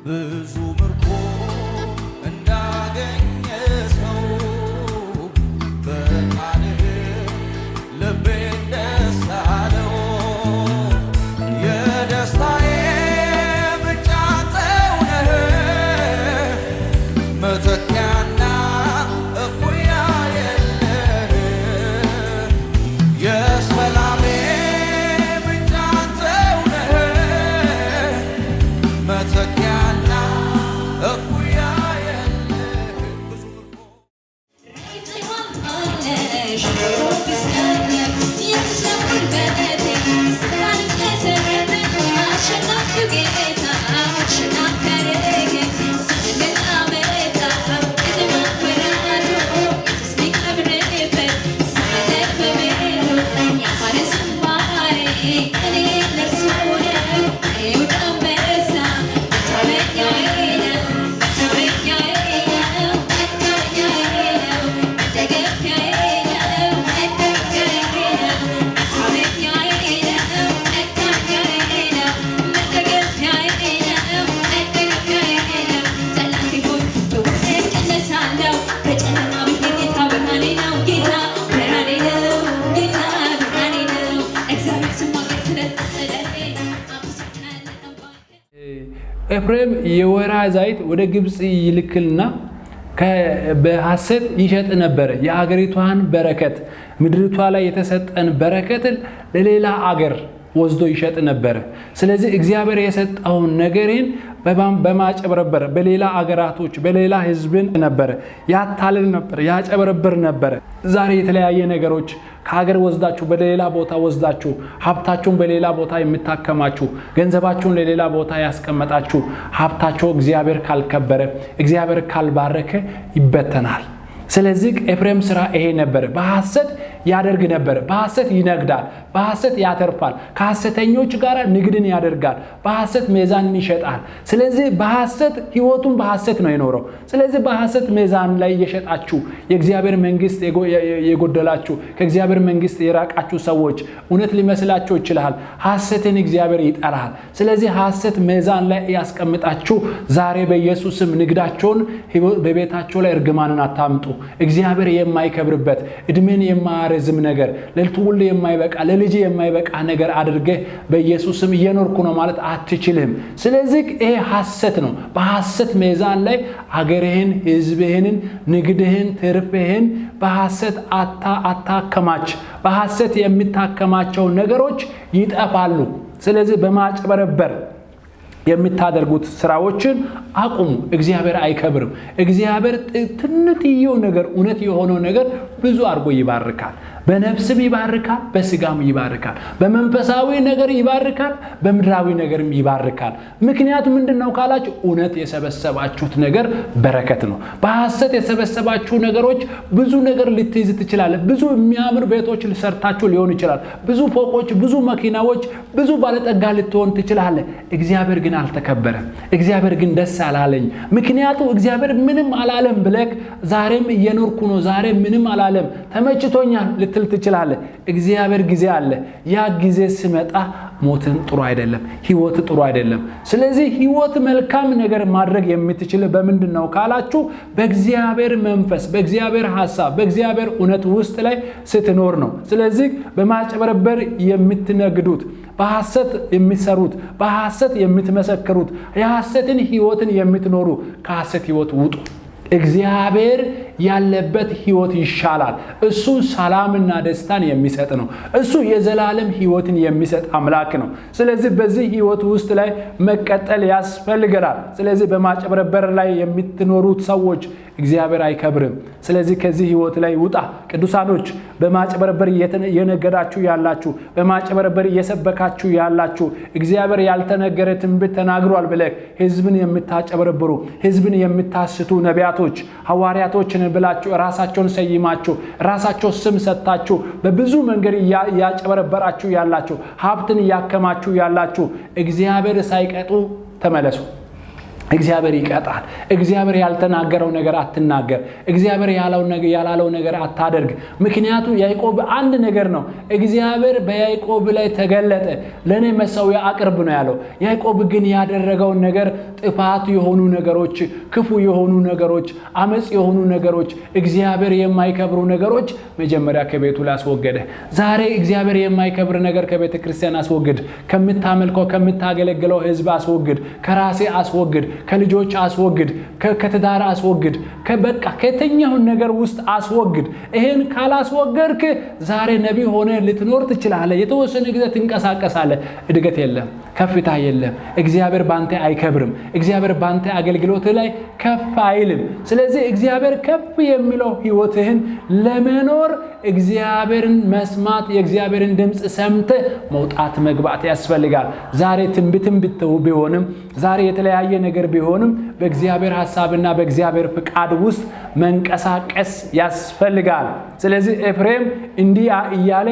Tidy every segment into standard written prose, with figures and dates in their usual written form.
ብዙ ምርኮ እንዳገኘ ሰው በቃልህ ልቤ ደስ አለው። የደስታዬ ምንጭ አንተው ነህ፣ መተኪያና እኩያ የለህ። የሰላሜ ምንጭ አንተው ነህ፣ መተኪያና እኩያ የለህ። ብዙ ኤፍሬም የወይራ ዘይት ወደ ግብጽ ይልክልና በሐሰት ይሸጥ ነበር። የአገሪቷን በረከት ምድሪቷ ላይ የተሰጠን በረከትን ለሌላ አገር ወስዶ ይሸጥ ነበር። ስለዚህ እግዚአብሔር የሰጠውን ነገርን በማጨበረበር በሌላ አገራቶች በሌላ ህዝብን ነበር ያታልል ነበር፣ ያጨበረበር ነበር። ዛሬ የተለያየ ነገሮች ከሀገር ወስዳችሁ በሌላ ቦታ ወስዳችሁ ሀብታችሁን በሌላ ቦታ የምታከማችሁ፣ ገንዘባችሁን ለሌላ ቦታ ያስቀመጣችሁ ሀብታችሁ እግዚአብሔር ካልከበረ እግዚአብሔር ካልባረከ ይበተናል። ስለዚህ ኤፍሬም ስራ ይሄ ነበር። በሐሰት ያደርግ ነበር። በሐሰት ይነግዳል፣ በሐሰት ያተርፋል፣ ከሐሰተኞች ጋር ንግድን ያደርጋል፣ በሐሰት ሚዛንን ይሸጣል። ስለዚህ በሐሰት ህይወቱን በሐሰት ነው የኖረው። ስለዚህ በሐሰት ሚዛን ላይ እየሸጣችሁ የእግዚአብሔር መንግስት የጎደላችሁ ከእግዚአብሔር መንግስት የራቃችሁ ሰዎች እውነት ሊመስላችሁ ይችላል። ሐሰትን እግዚአብሔር ይጠላል። ስለዚህ ሐሰት ሚዛን ላይ ያስቀምጣችሁ ዛሬ በኢየሱስም ንግዳቸውን በቤታቸው ላይ እርግማንን አታምጡ። እግዚአብሔር የማይከብርበት እድሜን የማያረዝም ነገር ለትውልድ የማይበቃ ለልጅ የማይበቃ ነገር አድርገህ በኢየሱስም እየኖርኩ ነው ማለት አትችልም። ስለዚህ ይሄ ሐሰት ነው። በሐሰት ሚዛን ላይ አገርህን፣ ህዝብህን፣ ንግድህን፣ ትርፍህን በሐሰት አታከማች። በሐሰት የምታከማቸው ነገሮች ይጠፋሉ። ስለዚህ በማጭበረበር የምታደርጉት ስራዎችን አቁሙ። እግዚአብሔር አይከብርም። እግዚአብሔር ትንጥየው ነገር እውነት የሆነው ነገር ብዙ አድርጎ ይባርካል። በነፍስም ይባርካል፣ በስጋም ይባርካል፣ በመንፈሳዊ ነገር ይባርካል፣ በምድራዊ ነገርም ይባርካል። ምክንያቱም ምንድነው ካላችሁ እውነት የሰበሰባችሁት ነገር በረከት ነው። በሐሰት የሰበሰባችሁ ነገሮች ብዙ ነገር ልትይዝ ትችላለህ። ብዙ የሚያምር ቤቶች ሰርታችሁ ሊሆን ይችላል። ብዙ ፎቆች፣ ብዙ መኪናዎች፣ ብዙ ባለጠጋ ልትሆን ትችላለህ። እግዚአብሔር ግን አልተከበረም። እግዚአብሔር ግን ደስ አላለኝ። ምክንያቱም እግዚአብሔር ምንም አላለም ብለህ ዛሬም እየኖርኩ ነው ዛሬ ምንም አላለም ተመችቶኛል ልትል ትችላለህ። እግዚአብሔር ጊዜ አለ። ያ ጊዜ ሲመጣ ሞትን ጥሩ አይደለም፣ ህይወት ጥሩ አይደለም። ስለዚህ ህይወት መልካም ነገር ማድረግ የምትችል በምንድነው ካላችሁ በእግዚአብሔር መንፈስ፣ በእግዚአብሔር ሐሳብ፣ በእግዚአብሔር እውነት ውስጥ ላይ ስትኖር ነው። ስለዚህ በማጭበርበር የምትነግዱት፣ በሐሰት የምትሰሩት፣ በሐሰት የምትመሰክሩት፣ የሐሰትን ህይወትን የምትኖሩ ከሐሰት ህይወት ውጡ። እግዚአብሔር ያለበት ህይወት ይሻላል። እሱ ሰላምና ደስታን የሚሰጥ ነው። እሱ የዘላለም ህይወትን የሚሰጥ አምላክ ነው። ስለዚህ በዚህ ህይወት ውስጥ ላይ መቀጠል ያስፈልጋል። ስለዚህ በማጭበርበር ላይ የምትኖሩት ሰዎች እግዚአብሔር አይከብርም። ስለዚህ ከዚህ ህይወት ላይ ውጣ። ቅዱሳኖች በማጭበርበር የነገዳችሁ ያላችሁ፣ በማጭበርበር እየሰበካችሁ ያላችሁ እግዚአብሔር ያልተነገረ ትንቢት ተናግሯል ብለህ ህዝብን የምታጨበረብሩ፣ ህዝብን የምታስቱ ነቢያቶች፣ ሐዋርያቶችን ብላችሁ ራሳቸውን ሰይማችሁ ራሳቸው ስም ሰጣችሁ በብዙ መንገድ ያጨበረበራችሁ ያላችሁ፣ ሀብትን ያከማችሁ ያላችሁ እግዚአብሔር ሳይቀጡ ተመለሱ። እግዚአብሔር ይቀጣል። እግዚአብሔር ያልተናገረው ነገር አትናገር። እግዚአብሔር ያላለው ነገር አታደርግ። ምክንያቱም ያዕቆብ አንድ ነገር ነው። እግዚአብሔር በያዕቆብ ላይ ተገለጠ፣ ለኔ መሰዊያ አቅርብ ነው ያለው። ያዕቆብ ግን ያደረገው ነገር ጥፋት የሆኑ ነገሮች፣ ክፉ የሆኑ ነገሮች፣ አመጽ የሆኑ ነገሮች፣ እግዚአብሔር የማይከብሩ ነገሮች መጀመሪያ ከቤቱ ላይ አስወገደ። ዛሬ እግዚአብሔር የማይከብር ነገር ከቤተ ክርስቲያን አስወግድ፣ ከምታመልከው ከምታገለግለው ህዝብ አስወግድ፣ ከራሴ አስወግድ፣ ከልጆች አስወግድ፣ ከትዳር አስወግድ፣ በቃ ከተኛው ነገር ውስጥ አስወግድ። ይሄን ካላስወገድክ ዛሬ ነቢይ ሆነ ልትኖር ትችላለህ። የተወሰነ ጊዜ ትንቀሳቀሳለህ። እድገት የለም፣ ከፍታ የለም። እግዚአብሔር ባንተ አይከብርም። እግዚአብሔር ባንተ አገልግሎት ላይ ከፍ አይልም። ስለዚህ እግዚአብሔር ከፍ የሚለው ህይወትህን ለመኖር እግዚአብሔርን መስማት፣ የእግዚአብሔርን ድምጽ ሰምተህ መውጣት መግባት ያስፈልጋል። ዛሬ ትንቢትም ቢሆንም ዛሬ የተለያየ ነገር ቢሆንም በእግዚአብሔር ሐሳብና በእግዚአብሔር ፍቃድ ውስጥ መንቀሳቀስ ያስፈልጋል። ስለዚህ ኤፍሬም እንዲህ እያለ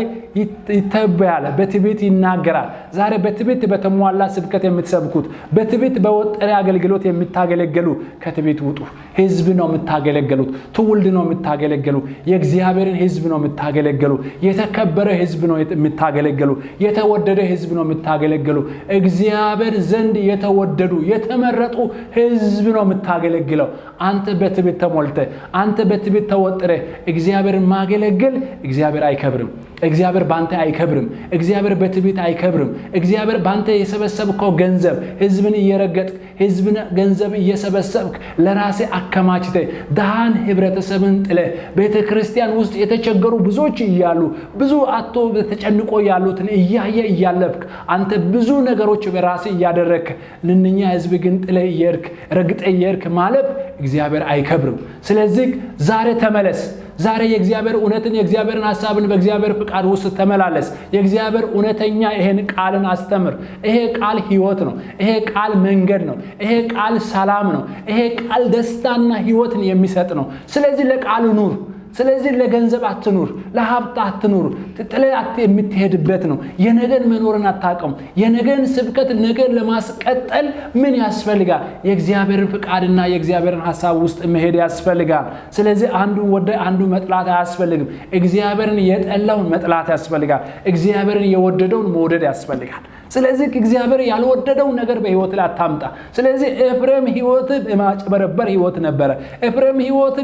ይተበያል፣ በትዕቢት ይናገራል። ዛሬ በትዕቢት በተሟላ ስብከት የምትሰብኩት፣ በትዕቢት በወጠረ አገልግሎት የምታገለግሉ ከትዕቢት ውጡ። ህዝብ ነው የምታገለግሉት፣ ትውልድ ነው የምታገለግሉ፣ የእግዚአብሔርን ህዝብ ነው የምታገለግሉ፣ የተከበረ ህዝብ ነው የምታገለግሉ፣ የተወደደ ህዝብ ነው የምታገለግሉ፣ እግዚአብሔር ዘንድ የተወደዱ የተመረጡ ህዝብ ነው የምታገለግለው። አንተ በትዕቢት ተሞልተ፣ አንተ በትዕቢት ተወጥረ እግዚአብሔርን ማገለግል እግዚአብሔር አይከብርም። እግዚአብሔር ባንተ አይከብርም። እግዚአብሔር በትዕቢት አይከብርም። እግዚአብሔር ባንተ የሰበሰብከው ገንዘብ ህዝብን እየረገጥ ህዝብን ገንዘብ እየሰበሰብክ ለራሴ አከማችተ ዳን ህብረተሰብን ጥለ ቤተክርስቲያን ውስጥ የተቸገሩ ብዙዎች እያሉ ብዙ አቶ ተጨንቆ ያሉትን እያየ እያለፍክ አንተ ብዙ ነገሮች በራሴ እያደረክ ለነኛ ህዝብ ግን ጥለ እየርክ ረግጠ እየርክ ማለፍ እግዚአብሔር አይከብርም። ስለዚህ ዛሬ ተመለስ። ዛሬ የእግዚአብሔር እውነትን የእግዚአብሔርን ሐሳብን በእግዚአብሔር ፍቃድ ውስጥ ተመላለስ። የእግዚአብሔር እውነተኛ ይሄን ቃልን አስተምር። ይሄ ቃል ህይወት ነው። ይሄ ቃል መንገድ ነው። ይሄ ቃል ሰላም ነው። ይሄ ቃል ደስታና ህይወትን የሚሰጥ ነው። ስለዚህ ለቃሉ ኑር። ስለዚህ ለገንዘብ አትኑር፣ ለሀብት አትኑር። ጥለህ የምትሄድበት ነው። የነገን መኖርን አታውቅም። የነገን ስብከት ነገን ለማስቀጠል ምን ያስፈልጋል? የእግዚአብሔርን ፍቃድና የእግዚአብሔርን ሐሳብ ውስጥ መሄድ ያስፈልጋል። ስለዚህ አንዱ ወደ አንዱ መጥላት አያስፈልግም። እግዚአብሔርን የጠላውን መጥላት ያስፈልጋል። እግዚአብሔርን የወደደውን መውደድ ያስፈልጋል። ስለዚህ እግዚአብሔር ያልወደደው ነገር በህይወት ላይ አታምጣ። ስለዚህ ኤፍሬም ህይወት በማጭበረበር ህይወት ነበረ። ኤፍሬም ህይወት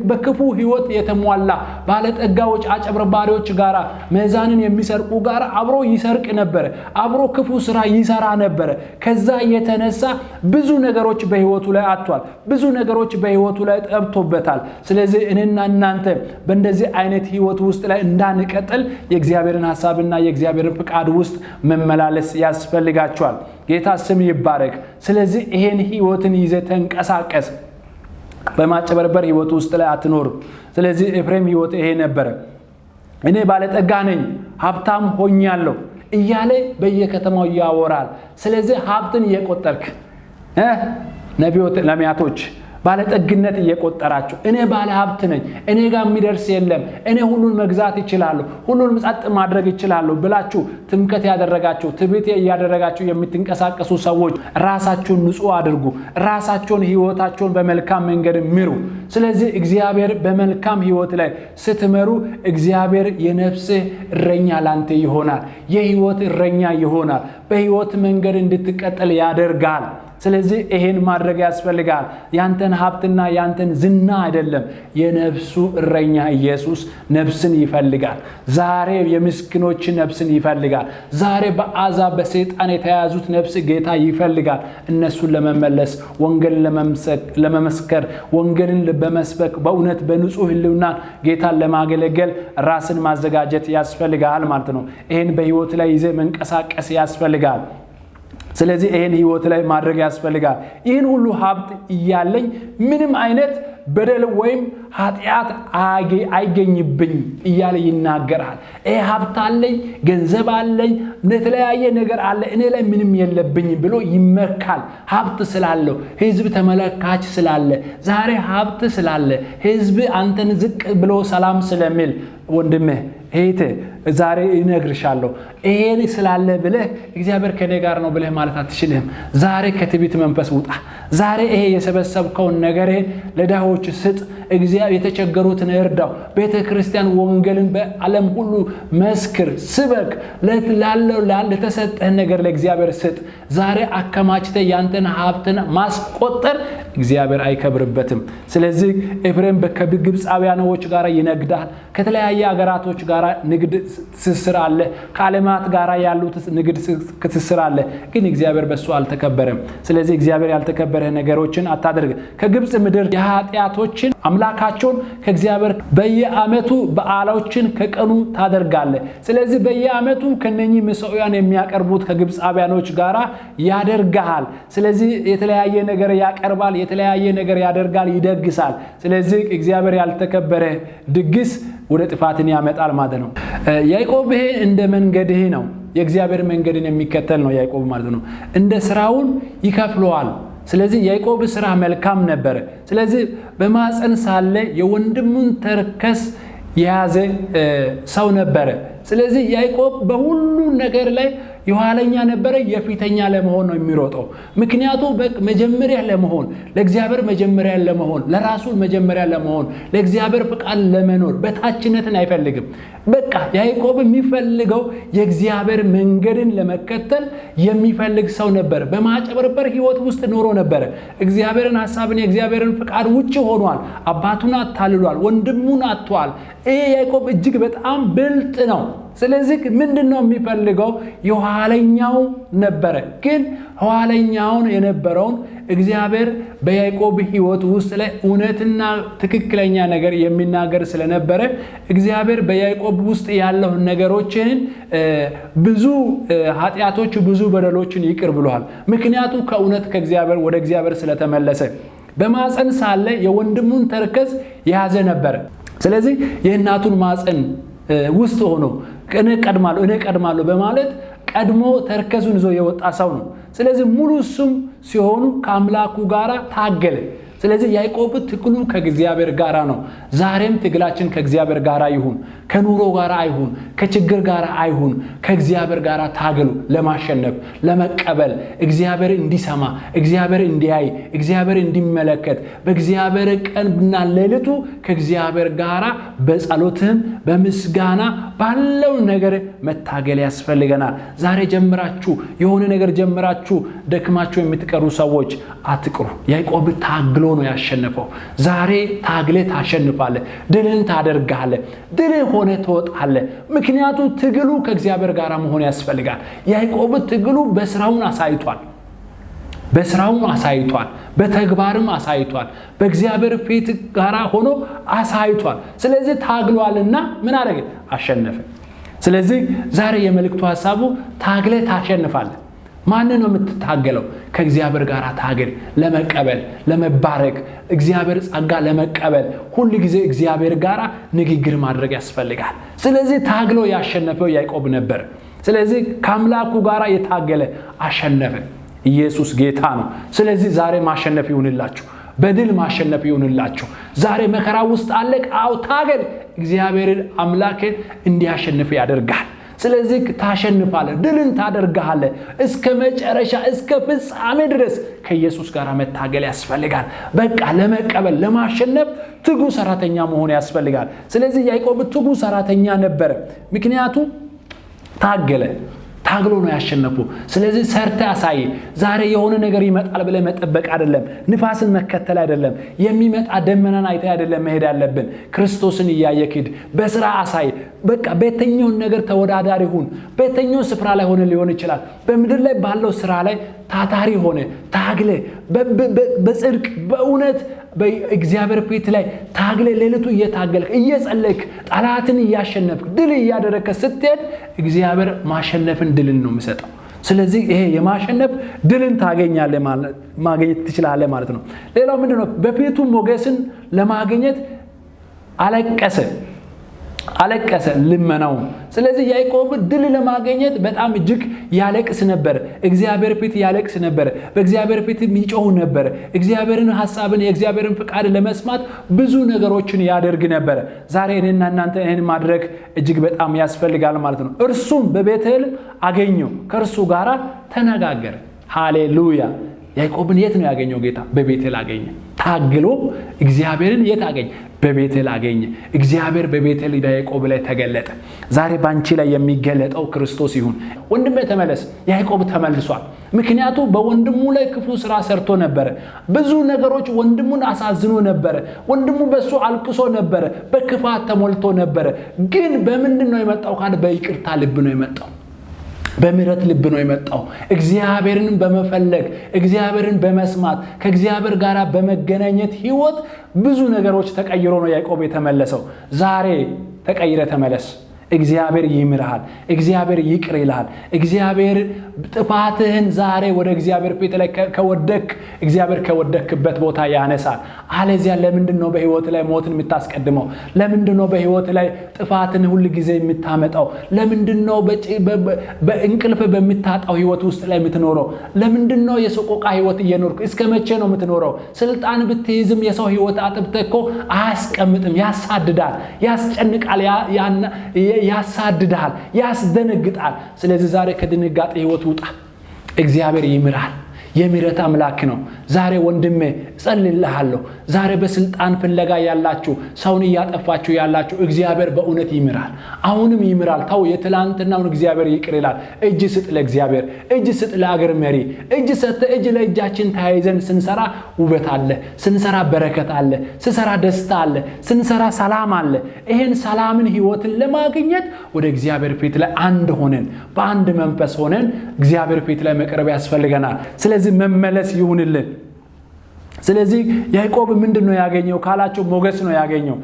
በክፉ ህይወት የተሟላ ባለጠጋዎች አጭበርባሪዎች ጋራ ሚዛንን የሚሰርቁ ጋራ አብሮ ይሰርቅ ነበር። አብሮ ክፉ ስራ ይሰራ ነበር። ከዛ የተነሳ ብዙ ነገሮች በህይወቱ ላይ አጥቷል። ብዙ ነገሮች በህይወቱ ላይ ጠብቶበታል። ስለዚህ እኔና እናንተ በእንደዚህ አይነት ህይወት ውስጥ ላይ እንዳንቀጥል የእግዚአብሔርን ሐሳብና የእግዚአብሔርን ፍቃድ ውስጥ መመላለስ ያስፈልጋቸዋል። ጌታ ስም ይባረክ። ስለዚህ ይሄን ህይወትን ይዘህ ተንቀሳቀስ። በማጭበርበር ህይወት ውስጥ ላይ አትኖር። ስለዚህ ኤፍሬም ህይወት ይሄ ነበር። እኔ ባለጠጋ ነኝ፣ ሀብታም ሆኛለሁ እያለ በየከተማው ያወራል። ስለዚህ ሀብትን እየቆጠርክ ነቢያቶች ባለጠግነት እየቆጠራችሁ እኔ ባለ ሀብት ነኝ፣ እኔ ጋር የሚደርስ የለም፣ እኔ ሁሉን መግዛት ይችላል፣ ሁሉን ጸጥ ማድረግ ይችላል ብላችሁ ትምከት ያደረጋችሁ ትዕቢት ያደረጋችሁ የምትንቀሳቀሱ ሰዎች ራሳችሁን ንጹህ አድርጉ። ራሳችሁን ህይወታችሁን በመልካም መንገድ ምሩ። ስለዚህ እግዚአብሔር በመልካም ህይወት ላይ ስትመሩ እግዚአብሔር የነፍስ እረኛ ላንተ ይሆናል። የህይወት እረኛ ይሆናል። በህይወት መንገድ እንድትቀጥል ያደርጋል። ስለዚህ ይሄን ማድረግ ያስፈልጋል። ያንተን ሀብትና ያንተን ዝና አይደለም። የነፍሱ እረኛ ኢየሱስ ነፍስን ይፈልጋል። ዛሬ የምስኪኖች ነፍስን ይፈልጋል። ዛሬ በአሕዛብ በሰይጣን የተያዙት ነፍስ ጌታ ይፈልጋል። እነሱን ለመመለስ ወንጌልን ለመመስከር ወንጌልን በመስበክ በእውነት በንጹህ ህልውና ጌታን ለማገለገል ራስን ማዘጋጀት ያስፈልጋል ማለት ነው። ይሄን በህይወት ላይ ይዘህ መንቀሳቀስ ያስፈልጋል። ስለዚህ ይሄን ህይወት ላይ ማድረግ ያስፈልጋል። ይህን ሁሉ ሀብት እያለኝ ምንም አይነት በደል ወይም ኃጢአት አይገኝብኝ እያለ ይናገራል። ይሄ ሀብት አለኝ፣ ገንዘብ አለኝ፣ የተለያየ ነገር አለ፣ እኔ ላይ ምንም የለብኝ ብሎ ይመካል። ሀብት ስላለው ህዝብ ተመለካች ስላለ ዛሬ ሀብት ስላለ ህዝብ አንተን ዝቅ ብሎ ሰላም ስለሚል ወንድሜ እህቴ ዛሬ ይነግርሻለሁ። ይሄን ስላለ ብለህ እግዚአብሔር ከኔ ጋር ነው ብለህ ማለት አትችልም። ዛሬ ከትዕቢት መንፈስ ውጣ። ዛሬ ይሄ የሰበሰብከውን ነገር ለድሆች ስጥ። እግዚአብሔር የተቸገሩትን እርዳው። ቤተክርስቲያን ወንጌልን በዓለም ሁሉ መስክር፣ ስበክ። ለተሰጠህ ነገር ለእግዚአብሔር ስጥ። ዛሬ አከማችተ ያንተን ሀብትን ማስቆጠር እግዚአብሔር አይከብርበትም። ስለዚህ ኤፍሬም ከግብፃውያኖች ጋር ይነግዳል። ከተለያየ ሀገራቶች ጋር ንግድ ትስስር አለ። ከዓለማት ጋር ያሉት ንግድ ትስስር አለ። ግን እግዚአብሔር በሱ አልተከበረም። ስለዚህ እግዚአብሔር ያልተከበረ ነገሮችን አታደርግ። ከግብፅ ምድር የኃጢአቶችን አምላካቸውን ከእግዚአብሔር በየዓመቱ በዓሎችን ከቀኑ ታደርጋለህ። ስለዚህ በየዓመቱ ከነኚህ መስዋዕያን የሚያቀርቡት ከግብፃውያኖች ጋር ያደርጋል። ስለዚህ የተለያየ ነገር ያቀርባል፣ የተለያየ ነገር ያደርጋል፣ ይደግሳል። ስለዚህ እግዚአብሔር ያልተከበረ ድግስ ወደ ጥፋትን ያመጣል ማለት ነው። ያዕቆብ ይሄ እንደ መንገድህ ነው፣ የእግዚአብሔር መንገድን የሚከተል ነው ያዕቆብ ማለት ነው። እንደ ስራውን ይከፍለዋል። ስለዚህ ያዕቆብ ስራ መልካም ነበር። ስለዚህ በማፀን ሳለ የወንድሙን ተርከስ የያዘ ሰው ነበር። ስለዚህ ያዕቆብ በሁሉ ነገር ላይ የኋለኛ ነበረ፣ የፊተኛ ለመሆን ነው የሚሮጠው። ምክንያቱም መጀመሪያ ለመሆን፣ ለእግዚአብሔር መጀመሪያ ለመሆን፣ ለራሱ መጀመሪያ ለመሆን፣ ለእግዚአብሔር ፍቃድ ለመኖር በታችነትን አይፈልግም። በቃ ያዕቆብ የሚፈልገው የእግዚአብሔር መንገድን ለመከተል የሚፈልግ ሰው ነበር። በማጨበርበር ህይወት ውስጥ ኖሮ ነበር። እግዚአብሔርን ሐሳብን የእግዚአብሔርን ፍቃድ ውጪ ሆኗል። አባቱን አታልሏል፣ ወንድሙን አጥቷል። ይሄ ያዕቆብ እጅግ በጣም ብልጥ ነው። ስለዚህ ምንድነው የሚፈልገው? የኋለኛው ነበረ። ግን ኋለኛውን የነበረውን እግዚአብሔር በያዕቆብ ህይወት ውስጥ ላይ እውነትና ትክክለኛ ነገር የሚናገር ስለነበረ እግዚአብሔር በያዕቆብ ውስጥ ያለው ነገሮችን ብዙ ኃጢያቶች፣ ብዙ በደሎችን ይቅር ብሏል። ምክንያቱም ከእውነት ከእግዚአብሔር ወደ እግዚአብሔር ስለተመለሰ። በማፀን ሳለ የወንድሙን ተርከስ ያዘ ነበር። ስለዚህ የእናቱን ማፀን ውስጥ ሆኖ እኔ ቀድማለሁ በማለት ቀድሞ ተርከዙን ይዞ የወጣ ሰው ነው። ስለዚህ ሙሉ እሱም ሲሆኑ ከአምላኩ ጋራ ታገለ። ስለዚህ ያዕቆብ ትግሉ ከእግዚአብሔር ጋራ ነው። ዛሬም ትግላችን ከእግዚአብሔር ጋራ ይሁን፣ ከኑሮ ጋራ አይሁን፣ ከችግር ጋራ አይሁን። ከእግዚአብሔር ጋራ ታገሉ ለማሸነፍ፣ ለመቀበል፣ እግዚአብሔር እንዲሰማ፣ እግዚአብሔር እንዲያይ፣ እግዚአብሔር እንዲመለከት በእግዚአብሔር ቀንና ሌሊቱ ከእግዚአብሔር ጋራ በጸሎትም በምስጋና ባለው ነገር መታገል ያስፈልገናል። ዛሬ ጀምራችሁ የሆነ ነገር ጀምራችሁ ደክማችሁ የምትቀሩ ሰዎች አትቅሩ። ያዕቆብ ታግሎ ነው ያሸነፈው። ዛሬ ታግለ ታሸንፋለህ፣ ድልን ታደርጋለህ፣ ድል ሆነ ትወጣለህ። ምክንያቱም ትግሉ ከእግዚአብሔር ጋር መሆን ያስፈልጋል። ያዕቆብ ትግሉ በስራውን አሳይቷል፣ በተግባርም አሳይቷል፣ በእግዚአብሔር ፊት ጋራ ሆኖ አሳይቷል። ስለዚህ ታግሏልና ምን አደረገ? አሸነፈ። ስለዚህ ዛሬ የመልእክቱ ሐሳቡ ታግለ ታሸንፋለህ። ማን ነው የምትታገለው? ከእግዚአብሔር ጋር ታገል። ለመቀበል፣ ለመባረክ፣ እግዚአብሔር ጸጋ ለመቀበል ሁሉ ጊዜ እግዚአብሔር ጋር ንግግር ማድረግ ያስፈልጋል። ስለዚህ ታግሎ ያሸነፈው ያዕቆብ ነበር። ስለዚህ ከአምላኩ ጋር የታገለ አሸነፈ። ኢየሱስ ጌታ ነው። ስለዚህ ዛሬ ማሸነፍ ይሁንላችሁ፣ በድል ማሸነፍ ይሁንላችሁ። ዛሬ መከራ ውስጥ አለቅ፣ አው ታገል። እግዚአብሔር አምላክን እንዲያሸንፍ ያደርጋል። ስለዚህ ታሸንፋለህ፣ ድልን ታደርጋለህ። እስከ መጨረሻ እስከ ፍጻሜ ድረስ ከኢየሱስ ጋር መታገል ያስፈልጋል። በቃ ለመቀበል ለማሸነፍ ትጉ ሰራተኛ መሆን ያስፈልጋል። ስለዚህ ያዕቆብ ትጉ ሰራተኛ ነበር። ምክንያቱም ታግሎ ነው ያሸነፈው። ስለዚህ ሰርተ አሳይ። ዛሬ የሆነ ነገር ይመጣል ብለ መጠበቅ አይደለም፣ ንፋስን መከተል አይደለም፣ የሚመጣ ደመናን አይተ አይደለም መሄድ ያለብን። ክርስቶስን እያየክ ሂድ። በስራ አሳይ። በቃ በየትኛው ነገር ተወዳዳሪ ሁን። በየትኛው ስፍራ ላይ ሆነ ሊሆን ይችላል። በምድር ላይ ባለው ስራ ላይ ታታሪ ሆነ ታግለ በጽድቅ በእውነት በእግዚአብሔር ፊት ላይ ታግለ ሌሊቱ እየታገልክ እየጸለይክ ጠላትን እያሸነፍክ ድል እያደረግክ ስትሄድ እግዚአብሔር ማሸነፍን ድልን ነው የሚሰጠው። ስለዚህ ይሄ የማሸነፍ ድልን ታገኛለህ ማግኘት ትችላለህ ማለት ነው። ሌላው ምንድነው? በፊቱ ሞገስን ለማግኘት አለቀሰ ልመናው። ስለዚህ ያዕቆብ ድል ለማግኘት በጣም እጅግ ያለቅስ ነበር። እግዚአብሔር ፊት ያለቅስ ነበር። በእግዚአብሔር ፊት ይጮህ ነበር። እግዚአብሔርን ሐሳብን የእግዚአብሔርን ፍቃድ ለመስማት ብዙ ነገሮችን ያደርግ ነበር። ዛሬ እኔና እናንተ ይሄን ማድረግ እጅግ በጣም ያስፈልጋል ማለት ነው። እርሱም በቤቴል አገኘው፣ ከእርሱ ጋር ተነጋገረ። ሃሌሉያ! ያዕቆብን የት ነው ያገኘው ጌታ? በቤቴል አገኘ። ታግሎ እግዚአብሔርን የት አገኘ? በቤቴል አገኘ። እግዚአብሔር በቤቴል ያዕቆብ ላይ ተገለጠ። ዛሬ ባንቺ ላይ የሚገለጠው ክርስቶስ ይሁን። ወንድሜ ተመለስ። ያዕቆብ ተመልሷል። ምክንያቱ በወንድሙ ላይ ክፉ ስራ ሰርቶ ነበረ። ብዙ ነገሮች ወንድሙን አሳዝኖ ነበረ። ወንድሙ በሱ አልቅሶ ነበረ። በክፋት ተሞልቶ ነበረ። ግን በምንድን ነው የመጣው ካለ በይቅርታ ልብ ነው የመጣው። በምህረት ልብ ነው የመጣው። እግዚአብሔርን በመፈለግ እግዚአብሔርን በመስማት ከእግዚአብሔር ጋር በመገናኘት ህይወት ብዙ ነገሮች ተቀይሮ ነው ያዕቆብ የተመለሰው። ዛሬ ተቀይረ ተመለስ። እግዚአብሔር ይምርሃል። እግዚአብሔር ይቅር ይልሃል። እግዚአብሔር ጥፋትህን ዛሬ ወደ እግዚአብሔር ፊት ላይ ከወደክ እግዚአብሔር ከወደክበት ቦታ ያነሳል። አለዚያ ለምንድን ነው በህይወት ላይ ሞትን የምታስቀድመው? ለምንድን ነው በህይወት ላይ ጥፋትን ሁሉ ጊዜ የምታመጣው? ለምንድን ነው በእንቅልፍ በሚታጣው ህይወት ውስጥ ላይ የምትኖረው? ለምንድን ነው የሰቆቃ ህይወት እየኖርክ? እስከ መቼ ነው የምትኖረው? ስልጣን ብትይዝም የሰው ህይወት አጥብተህ እኮ አያስቀምጥም። ያሳድዳል፣ ያስጨንቃል፣ ያሳድዳል፣ ያስደነግጣል። ስለዚህ ዛሬ ከድንጋጤ ህይወት ውጣ። እግዚአብሔር ይምራል። የምህረት አምላክ ነው። ዛሬ ወንድሜ ጸልይልሃለሁ። ዛሬ በስልጣን ፍለጋ ያላችሁ ሰውን ያጠፋችሁ ያላችሁ እግዚአብሔር በእውነት ይምራል። አሁንም ይምራል። ታው የትላንትናውን እግዚአብሔር ይቅር ይላል። እጅ ስጥ ለእግዚአብሔር፣ እጅ ስጥ ለአገር መሪ፣ እጅ ሰጥ። እጅ ለእጃችን ተያይዘን ስንሰራ ውበት አለ፣ ስንሰራ በረከት አለ፣ ስንሰራ ደስታ አለ፣ ስንሰራ ሰላም አለ። ይሄን ሰላምን ህይወትን ለማግኘት ወደ እግዚአብሔር ፊት ላይ አንድ ሆነን በአንድ መንፈስ ሆነን እግዚአብሔር ፊት ላይ መቅረብ ያስፈልገናል። ስለዚህ መመለስ ይሁንልን። ስለዚህ ያዕቆብ ምንድነው ያገኘው ካላችሁ ሞገስ ነው ያገኘው።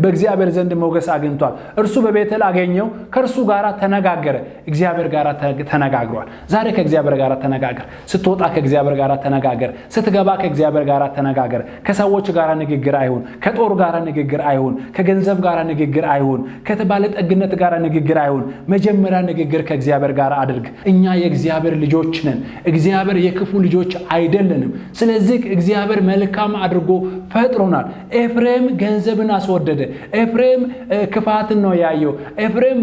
በእግዚአብሔር ዘንድ ሞገስ አግኝቷል። እርሱ በቤቴል አገኘው፣ ከእርሱ ጋር ተነጋገረ። እግዚአብሔር ጋር ተነጋግሯል። ዛሬ ከእግዚአብሔር ጋር ተነጋገር። ስትወጣ ከእግዚአብሔር ጋር ተነጋገር። ስትገባ ከእግዚአብሔር ጋር ተነጋገር። ከሰዎች ጋር ንግግር አይሁን፣ ከጦር ጋር ንግግር አይሁን፣ ከገንዘብ ጋር ንግግር አይሁን፣ ከባለጠግነት ጋር ንግግር አይሁን። መጀመሪያ ንግግር ከእግዚአብሔር ጋር አድርግ። እኛ የእግዚአብሔር ልጆች ነን። እግዚአብሔር የክፉ ልጆች አይደለንም። ስለዚህ እግዚአብሔር መልካም አድርጎ ፈጥሮናል። ኤፍሬም ገንዘብን አስወደደ። ኤፍሬም ክፋትን ነው ያየው። ኤፍሬም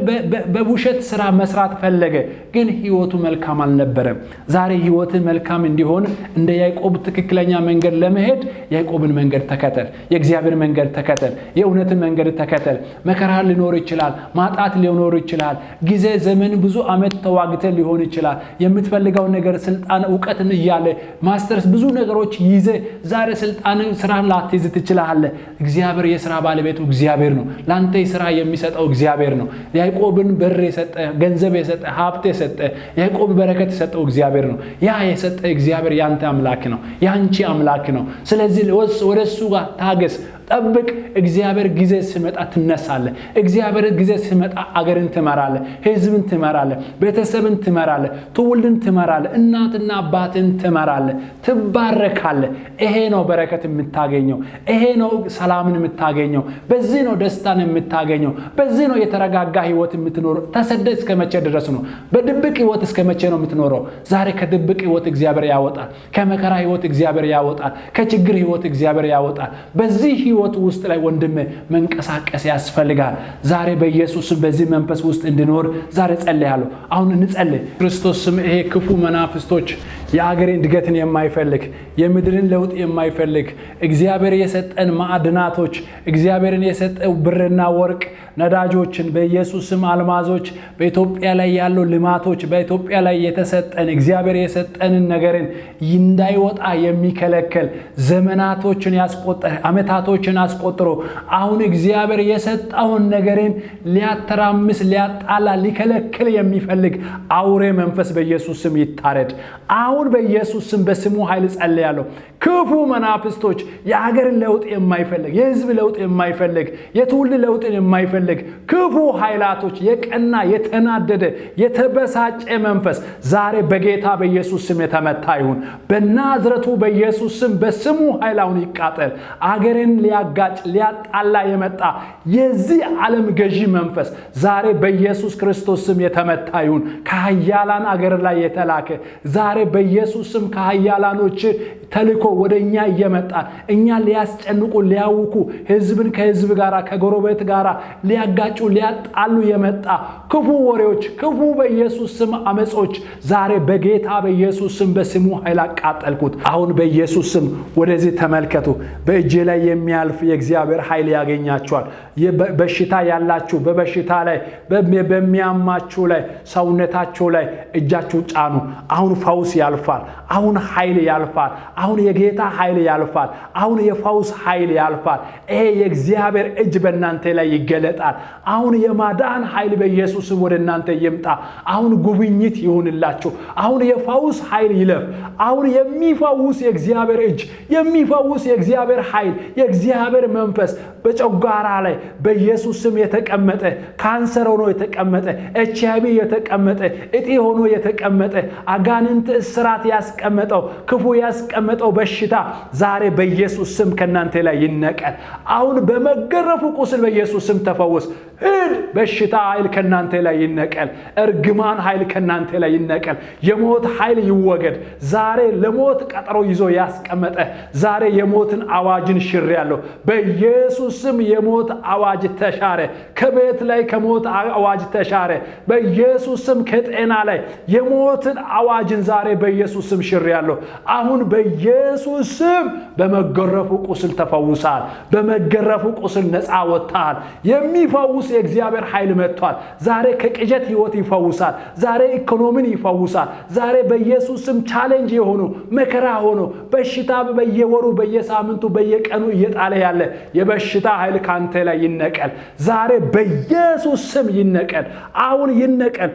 በውሸት ስራ መስራት ፈለገ፣ ግን ህይወቱ መልካም አልነበረም። ዛሬ ህይወት መልካም እንዲሆን እንደ ያዕቆብ ትክክለኛ መንገድ ለመሄድ ያዕቆብን መንገድ ተከተል። የእግዚአብሔር መንገድ ተከተል። የእውነትን መንገድ ተከተል። መከራ ሊኖር ይችላል፣ ማጣት ሊኖር ይችላል፣ ጊዜ ዘመን ብዙ አመት ተዋግተ ሊሆን ይችላል። የምትፈልገው ነገር ስልጣን ዕውቀትን እያለ ማስተርስ ብዙ ነገሮች ይዘ ዛሬ ስልጣን ስራን ላትይዝ ትችላለህ። እግዚአብሔር የሥራ ባለቤቱ እግዚአብሔር ነው። ላንተ ስራ የሚሰጠው እግዚአብሔር ነው። ያዕቆብን በር የሰጠ፣ ገንዘብ የሰጠ፣ ሀብት የሰጠ፣ ያዕቆብ በረከት የሰጠው እግዚአብሔር ነው። ያ የሰጠ እግዚአብሔር ያንተ አምላክ ነው፣ ያንቺ አምላክ ነው። ስለዚህ ወደሱ ጋር ታገስ፣ ጠብቅ። እግዚአብሔር ጊዜ ሲመጣ ትነሳለህ። እግዚአብሔር ጊዜ ሲመጣ አገርን ትመራለህ፣ ህዝብን ትመራለህ፣ ቤተሰብን ትመራለህ፣ ትውልድን ትመራለህ፣ እናትና አባትን ትመራለህ፣ ትባረካለህ። ይሄ ነው በረከት የምታገኘው። ይሄ ነው ሰላምን የምታገኘው። በዚህ ነው ደስታን የምታገኘው። በዚህ ነው የተረጋጋ ህይወት የምትኖረው። ተሰደህ እስከ መቼ ድረስ ነው? በድብቅ ህይወት እስከ መቼ ነው የምትኖረው? ዛሬ ከድብቅ ህይወት እግዚአብሔር ያወጣል። ከመከራ ህይወት እግዚአብሔር ያወጣል። ከችግር ህይወት እግዚአብሔር ያወጣል። በዚህ ህይወት ውስጥ ላይ ወንድም መንቀሳቀስ ያስፈልጋል። ዛሬ በኢየሱስ በዚህ መንፈስ ውስጥ እንድኖር ዛሬ ጸልያለሁ። አሁን እንጸልይ። ክርስቶስ ስም ይሄ ክፉ መናፍስቶች የአገሬን እድገትን የማይፈልግ የምድርን ለውጥ የማይፈልግ እግዚአብሔር የሰጠን ማዕድናቶች እግዚአብሔርን የሰጠው ብርና ወርቅ ነዳጆችን በኢየሱስ ስም አልማዞች በኢትዮጵያ ላይ ያለው ልማቶች በኢትዮጵያ ላይ የተሰጠን እግዚአብሔር የሰጠንን ነገርን እንዳይወጣ የሚከለከል ዘመናቶችን ያስቆጠረ አመታቶችን አስቆጥሮ አሁን እግዚአብሔር የሰጠውን ነገርን ሊያተራምስ ሊያጣላ ሊከለክል የሚፈልግ አውሬ መንፈስ በኢየሱስ ስም ይታረድ። አሁን በኢየሱስ ስም በስሙ ኃይል ጸልያለሁ። ክፉ መናፍስቶች የሀገር ለውጥ የማይፈልግ የህዝብ ለውጥ የማይፈልግ የትውልድ ለውጥ የማይፈልግ ክፉ ኃይላቶች የቀና የተናደደ የተበሳጨ መንፈስ ዛሬ በጌታ በኢየሱስ ስም የተመታ ይሁን። በናዝረቱ በኢየሱስ ስም በስሙ ኃይል አሁን ይቃጠል። አገርን ሊያጋጭ ሊያጣላ የመጣ የዚህ ዓለም ገዢ መንፈስ ዛሬ በኢየሱስ ክርስቶስ ስም የተመታ ይሁን። ከኃያላን አገር ላይ የተላከ ዛሬ በኢየሱስ ስም ከኃያላኖች ተልኮ ወደኛ እየመጣ እኛን ሊያስጨንቁ ሊያውኩ ህዝብን ከህዝብ ጋራ ከጎረቤት ጋራ ሊያጋጩ ሊያጣሉ የመጣ ክፉ ወሬዎች ክፉ በኢየሱስ ስም አመጾች ዛሬ በጌታ በኢየሱስ ስም በስሙ ኃይል አቃጠልኩት። አሁን በኢየሱስ ስም ወደዚህ ተመልከቱ። በእጄ ላይ የሚያልፍ የእግዚአብሔር ኃይል ያገኛችኋል። በሽታ ያላችሁ በበሽታ ላይ በሚያማችሁ ላይ ሰውነታችሁ ላይ እጃችሁ ጫኑ። አሁን ፈውስ ያልፋል። አሁን ኃይል ያልፋል። አሁን የጌታ ኃይል ያልፋል። አሁን የፈውስ ኃይል ያልፋል። ይሄ የእግዚአብሔር እጅ በእናንተ ላይ ይገለጣል። አሁን የማዳን ኃይል በኢየሱስ ወደ እናንተ ይምጣ። አሁን ጉብኝት ይሁንላችሁ። አሁን የፈውስ ኃይል ይለፍ። አሁን የሚፈውስ የእግዚአብሔር እጅ የሚፈውስ የእግዚአብሔር ኃይል የእግዚአብሔር መንፈስ በጨጓራ ላይ በኢየሱስ ስም የተቀመጠ ካንሰር ሆኖ የተቀመጠ HIV የተቀመጠ እጢ ሆኖ የተቀመጠ አጋንንት እስራት ያስቀመጠው ክፉ ያስቀመጠው በሽታ ዛሬ በኢየሱስ ስም ከናንተ ላይ ይነቀል። አሁን በመገረፉ ቁስል በኢየሱስ ስም ተፈወስ። ሂድ። በሽታ ኃይል ከናንተ ላይ ይነቀል። እርግማን ኃይል ከናንተ ላይ ይነቀል። የሞት ኃይል ይወገድ። ዛሬ ለሞት ቀጠሮ ይዞ ያስቀመጠ ዛሬ የሞትን አዋጅን ሽሬያለሁ። በኢየሱስ ስም የሞት አዋጅ ተሻረ። ከቤት ላይ ከሞት አዋጅ ተሻረ። በኢየሱስ ስም ከጤና ላይ የሞትን አዋጅን ዛሬ በኢየሱስ ስም ሽሬያለሁ። አሁን በኢየሱስ ስም በመገረፉ ቁስል ተፈውሳል። በመገረፉ ቁስል ነፃ ወጥተሃል። የሚፈውስ የእግዚአብሔር ኃይል መጥቷል። ዛሬ ከቅዠት ህይወት ይፈውሳል። ዛሬ ኢኮኖሚን ይፈውሳል። ዛሬ በኢየሱስ ስም ቻሌንጅ የሆኑ መከራ ሆኖ በሽታ በየወሩ በየሳምንቱ በየቀኑ እየጣለ ያለ የበሽታ ኃይል ካንተ ላይ ይነቀል። ዛሬ በኢየሱስ ስም ይነቀል። አሁን ይነቀል።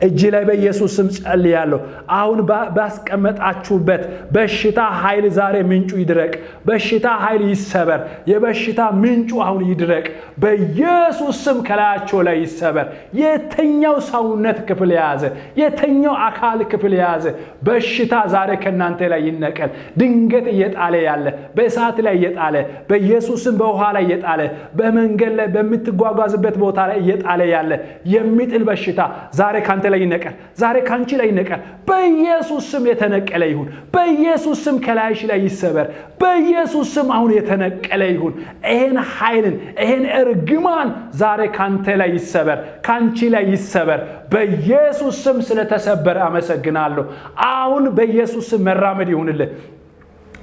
እጅ ላይ በኢየሱስ ስም ጸልያለሁ። አሁን ባስቀመጣችሁበት በሽታ ኃይል ዛሬ ምንጩ ይድረቅ። በሽታ ኃይል ይሰበር። የበሽታ ምንጩ አሁን ይድረቅ። በኢየሱስ ስም ከላያቸው ላይ ይሰበር። የተኛው ሰውነት ክፍል የያዘ የተኛው አካል ክፍል የያዘ በሽታ ዛሬ ከናንተ ላይ ይነቀል። ድንገት እየጣለ ያለ በእሳት ላይ እየጣለ በኢየሱስ ስም በውሃ ላይ እየጣለ በመንገድ ላይ በምትጓጓዝበት ቦታ ላይ እየጣለ ያለ የሚጥል በሽታ ዛሬ ካንተ ላይ ይነቀል። ዛሬ ካንቺ ላይ ይነቀል። በኢየሱስ ስም የተነቀለ ይሁን። በኢየሱስ ስም ከላይሽ ላይ ይሰበር። በኢየሱስ ስም አሁን የተነቀለ ይሁን። ይሄን ኃይልን ይሄን እርግማን ዛሬ ካንተ ላይ ይሰበር፣ ካንቺ ላይ ይሰበር። በኢየሱስ ስም ስለተሰበረ አመሰግናለሁ። አሁን በኢየሱስ ስም መራመድ ይሁንልህ።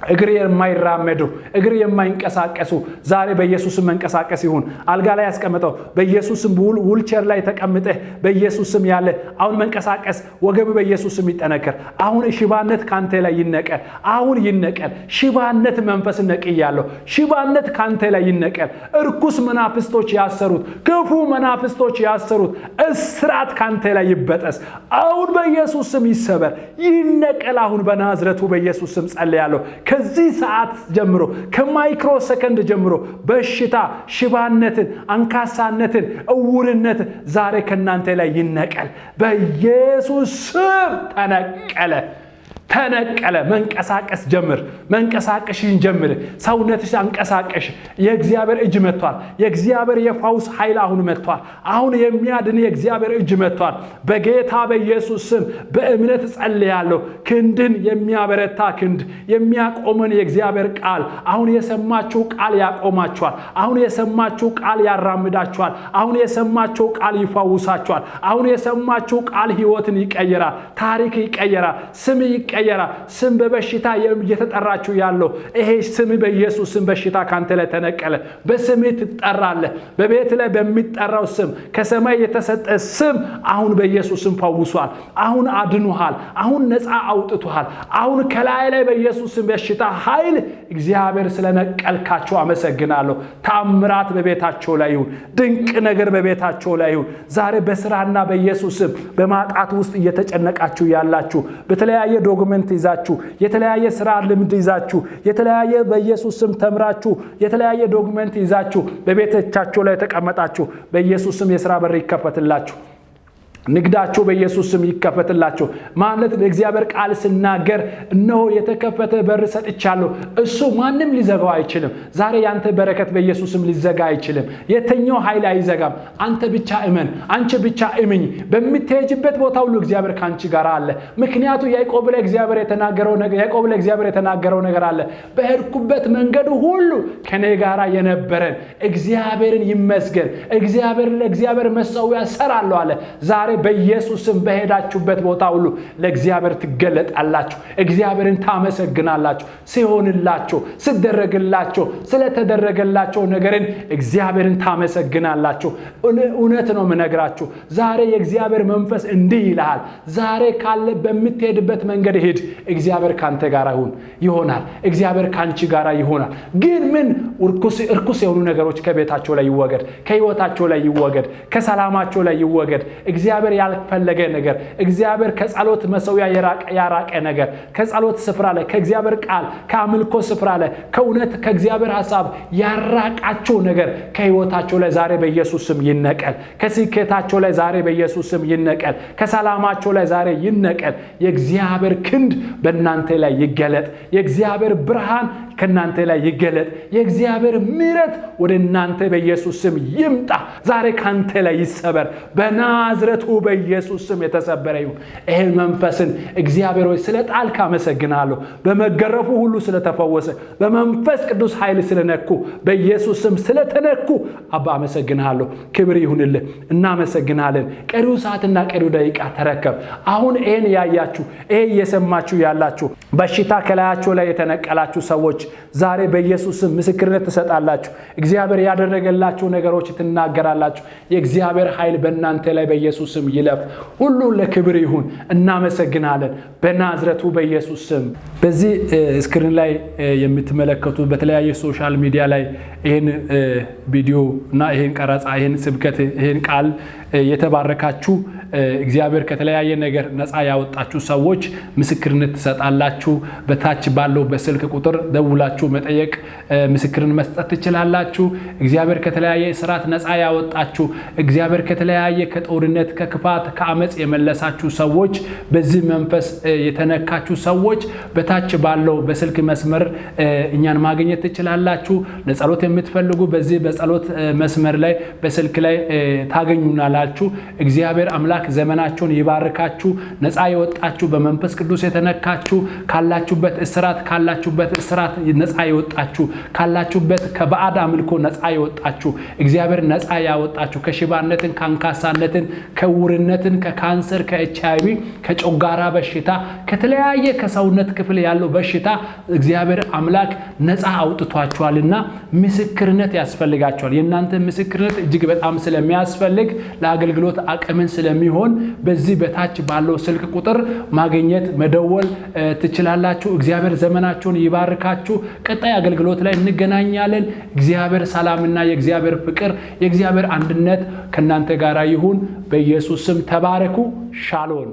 እግር የማይራመዱ እግር የማይንቀሳቀሱ ዛሬ በኢየሱስ መንቀሳቀስ ይሁን። አልጋ ላይ ያስቀመጠው በኢየሱስ ዊልቸር ላይ ተቀምጠህ በኢየሱስ ስም ያለ አሁን መንቀሳቀስ። ወገብ በኢየሱስ ስም ይጠነከር። አሁን ሽባነት ካንተ ላይ ይነቀል። አሁን ይነቀል። ሽባነት መንፈስ ነቅያለሁ። ሽባነት ካንተ ላይ ይነቀል። እርኩስ መናፍስቶች ያሰሩት ክፉ መናፍስቶች ያሰሩት እስራት ካንተ ላይ ይበጠስ። አሁን በኢየሱስ ስም ይሰበር ይነቀል። አሁን በናዝሬቱ በኢየሱስ ስም ጸልያለሁ። ከዚህ ሰዓት ጀምሮ ከማይክሮ ሰከንድ ጀምሮ በሽታ ሽባነትን አንካሳነትን እውርነት ዛሬ ከናንተ ላይ ይነቀል። በኢየሱስ ስም ተነቀለ። ተነቀለ። መንቀሳቀስ ጀምር። መንቀሳቀሽን ጀምር። ሰውነትሽ አንቀሳቀሽ። የእግዚአብሔር እጅ መጥቷል። የእግዚአብሔር የፈውስ ኃይል አሁን መጥቷል። አሁን የሚያድን የእግዚአብሔር እጅ መጥቷል። በጌታ በኢየሱስ ስም በእምነት ጸልያለሁ። ክንድን የሚያበረታ ክንድ የሚያቆመን የእግዚአብሔር ቃል አሁን የሰማችሁ ቃል ያቆማችኋል። አሁን የሰማችሁ ቃል ያራምዳችኋል። አሁን የሰማችሁ ቃል ይፈውሳችኋል። አሁን የሰማችሁ ቃል ህይወትን ይቀየራል። ታሪክ ይቀየራል። ስም ይቀየራል። ስም በበሽታ እየተጠራችሁ ያለው ይሄ ስም በኢየሱስ ስም በሽታ ካንተ ላይ ተነቀለ። በስም ትጠራለህ። በቤት ላይ በሚጠራው ስም ከሰማይ የተሰጠ ስም አሁን በኢየሱስ ስም ፈውሷል። አሁን አድኑሃል። አሁን ነፃ አውጥቷል። አሁን ከላይ ላይ በኢየሱስ ስም በሽታ ኃይል እግዚአብሔር ስለነቀልካቸው አመሰግናለሁ። ታምራት በቤታቸው ላይ ይሁን። ድንቅ ነገር በቤታቸው ላይ ይሁን። ዛሬ በስራና በኢየሱስ ስም በማጣት ውስጥ እየተጨነቃችሁ ያላችሁ በተለያየ ዶክመንት ይዛችሁ የተለያየ ስራ ልምድ ይዛችሁ የተለያየ በኢየሱስ ስም ተምራችሁ የተለያየ ዶክመንት ይዛችሁ በቤቶቻችሁ ላይ ተቀመጣችሁ በኢየሱስ ስም የሥራ በር ይከፈትላችሁ። ንግዳቸው በኢየሱስ ስም ይከፈትላቸው ማለት ለእግዚአብሔር ቃል ሲናገር እነሆ የተከፈተ በር ሰጥቻለሁ እሱ ማንም ሊዘጋው አይችልም። ዛሬ ያንተ በረከት በኢየሱስ ስም ሊዘጋ አይችልም። የተኛው ኃይል አይዘጋም። አንተ ብቻ እመን፣ አንቺ ብቻ እመኝ። በሚትሄጅበት ቦታ ሁሉ እግዚአብሔር ካንቺ ጋር አለ። ምክንያቱም ያዕቆብ ለእግዚአብሔር የተናገረው ነገር አለ። በሄድኩበት መንገድ ሁሉ ከኔ ጋር የነበረን እግዚአብሔርን ይመስገን፣ ለእግዚአብሔር መሠዊያ እሰራለሁ አለ። ዛሬ በኢየሱስ ስም በሄዳችሁበት ቦታ ሁሉ ለእግዚአብሔር ትገለጣላችሁ። እግዚአብሔርን ታመሰግናላችሁ። ሲሆንላችሁ፣ ሲደረግላችሁ፣ ስለተደረገላችሁ ነገርን እግዚአብሔርን ታመሰግናላችሁ። እውነት ነው የምነግራችሁ። ዛሬ የእግዚአብሔር መንፈስ እንዲህ ይልሃል፣ ዛሬ ካለ በምትሄድበት መንገድ ሂድ። እግዚአብሔር ካንተ ጋር ይሆናል። እግዚአብሔር ካንቺ ጋር ይሆናል። ግን ምን እርኩስ የሆኑ ነገሮች ከቤታቸው ላይ ይወገድ፣ ከህይወታቸው ላይ ይወገድ፣ ከሰላማቸው ላይ ይወገድ። እግዚአብሔር ያልፈለገ ነገር፣ እግዚአብሔር ከጸሎት መሠዊያ ያራቀ ነገር፣ ከጸሎት ስፍራ ላይ፣ ከእግዚአብሔር ቃል፣ ከአምልኮ ስፍራ ላይ፣ ከእውነት ከእግዚአብሔር ሐሳብ ያራቃቸው ነገር ከህይወታቸው ላይ ዛሬ በኢየሱስ ስም ይነቀል። ከስኬታቸው ላይ ዛሬ በኢየሱስ ስም ይነቀል። ከሰላማቸው ላይ ዛሬ ይነቀል። የእግዚአብሔር ክንድ በእናንተ ላይ ይገለጥ። የእግዚአብሔር ብርሃን ከናንተ ላይ ይገለጥ። የእግዚአብሔር ምሕረት ወደ እናንተ በኢየሱስ ስም ይምጣ። ዛሬ ካንተ ላይ ይሰበር። በናዝሬቱ በኢየሱስ ስም የተሰበረ ይሁን። ይሄን መንፈስን እግዚአብሔር ሆይ ስለ ጣልክ አመሰግናለሁ። በመገረፉ ሁሉ ስለተፈወሰ፣ በመንፈስ ቅዱስ ኃይል ስለነኩ፣ በኢየሱስ ስም ስለተነኩ አባ አመሰግናለሁ። ክብር ይሁንልህ። እናመሰግናለን። ቀሪው ሰዓትና ቀሪው ደቂቃ ተረከብ። አሁን ይሄን ያያችሁ፣ ይሄ እየሰማችሁ ያላችሁ በሽታ ከላያችሁ ላይ የተነቀላችሁ ሰዎች ዛሬ በኢየሱስ ስም ምስክርነት ትሰጣላችሁ። እግዚአብሔር ያደረገላችሁ ነገሮች ትናገራላችሁ። የእግዚአብሔር ኃይል በእናንተ ላይ በኢየሱስ ስም ይለፍ። ሁሉ ለክብር ይሁን። እናመሰግናለን በናዝሬቱ በኢየሱስ ስም። በዚህ ስክሪን ላይ የምትመለከቱ በተለያየ ሶሻል ሚዲያ ላይ ይሄን ቪዲዮ እና ይሄን ቀረጻ፣ ይሄን ስብከት፣ ይሄን ቃል የተባረካችሁ እግዚአብሔር ከተለያየ ነገር ነፃ ያወጣችሁ ሰዎች ምስክርነት ትሰጣላችሁ። በታች ባለው በስልክ ቁጥር ደውላችሁ መጠየቅ፣ ምስክርን መስጠት ትችላላችሁ። እግዚአብሔር ከተለያየ እስራት ነፃ ያወጣችሁ፣ እግዚአብሔር ከተለያየ ከጦርነት፣ ከክፋት፣ ከአመጽ የመለሳችሁ ሰዎች፣ በዚህ መንፈስ የተነካችሁ ሰዎች በታች ባለው በስልክ መስመር እኛን ማግኘት ትችላላችሁ። ለጸሎት የምትፈልጉ በዚህ በጸሎት መስመር ላይ በስልክ ላይ ታገኙናላችሁ። እግዚአብሔር አምላክ ዘመናችሁን ይባርካችሁ። ነፃ የወጣችሁ በመንፈስ ቅዱስ የተነካችሁ ካላችሁበት እስራት ነፃ የወጣችሁ ካላችሁበት ከባዕድ አምልኮ ነፃ የወጣችሁ እግዚአብሔር ነፃ ያወጣችሁ ከሽባነትን፣ ከአንካሳነትን፣ ከውርነትን፣ ከካንሰር፣ ከኤችአይቪ፣ ከጮጋራ በሽታ፣ ከተለያየ ከሰውነት ክፍል ያለው በሽታ እግዚአብሔር አምላክ ነፃ አውጥቷችኋልና ምስክርነት ያስፈልጋችኋል። የእናንተ ምስክርነት እጅግ በጣም ስለሚያስፈልግ ለአገልግሎት አቅምን ስለሚሆን በዚህ በታች ባለው ስልክ ቁጥር ማግኘት መደወል ትችላላችሁ። እግዚአብሔር ዘመናችሁን ይባርካችሁ። ቀጣይ አገልግሎት ላይ እንገናኛለን። እግዚአብሔር ሰላምና የእግዚአብሔር ፍቅር፣ የእግዚአብሔር አንድነት ከናንተ ጋር ይሁን። በኢየሱስ ስም ተባረኩ። ሻሎም